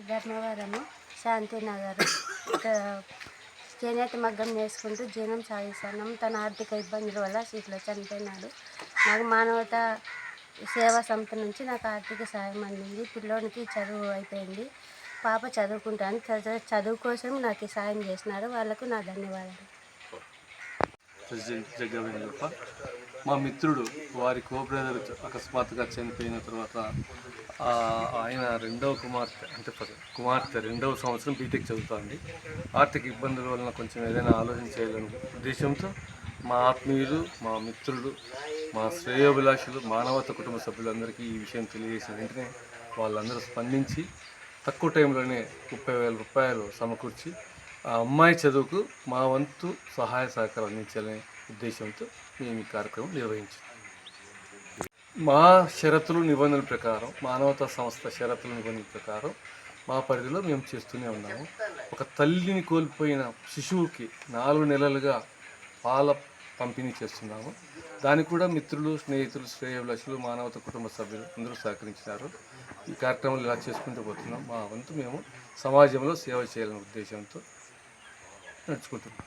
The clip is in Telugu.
ధర్మవరము శాంతినగర్ చేనేత మగ్గం నేర్చుకుంటూ జీవనం సాగిస్తున్నాం. తన ఆర్థిక ఇబ్బందుల వల్ల ఇట్లా చనిపోయినాడు. నాకు మానవతా సేవా సంస్థ నుంచి నాకు ఆర్థిక సాయం అందింది. పిల్లోనికి చదువు అయిపోయింది. పాప చదువుకుంటాను. చదువు కోసం నాకు సాయం చేసినారు. వాళ్ళకు నా ధన్యవాదాలు. మా మిత్రుడు వారి బ్రదర్ అకస్మాత్తుగా చనిపోయిన తర్వాత ఆయన కుమార్తె రెండవ సంవత్సరం బీటెక్ చదువుతుంది. ఆర్థిక ఇబ్బందుల వలన కొంచెం ఏదైనా ఆలోచన చేయాలని ఉద్దేశంతో మా ఆత్మీయులు, మా మిత్రులు, మా శ్రేయోభిలాషులు, మానవత కుటుంబ సభ్యులందరికీ ఈ విషయం తెలియజేసిన వెంటనే వాళ్ళందరూ స్పందించి తక్కువ టైంలోనే 30,000 రూపాయలు సమకూర్చి ఆ అమ్మాయి చదువుకు మా వంతు సహాయ సహకారం అందించాలనే ఉద్దేశంతో మేము ఈ కార్యక్రమం నిర్వహించాం. మా షరతులు నిబంధనల ప్రకారం, మానవతా సంస్థ షరతుల నిబంధనల ప్రకారం మా పరిధిలో మేము చేస్తూనే ఉన్నాము. ఒక తల్లిని కోల్పోయిన శిశువుకి 4 నెలలుగా పాల పంపిణీ చేస్తున్నాము. దానికి కూడా మిత్రులు, స్నేహితులు, శ్రేయోభిలాషులు, మానవతా కుటుంబ సభ్యులు అందరూ సహకరించినారు. ఈ కార్యక్రమాలు ఇలా చేసుకుంటూ పోతున్నాం. మా వంతు మేము సమాజంలో సేవ చేయాలనే ఉద్దేశంతో నడుచుకుంటున్నాం.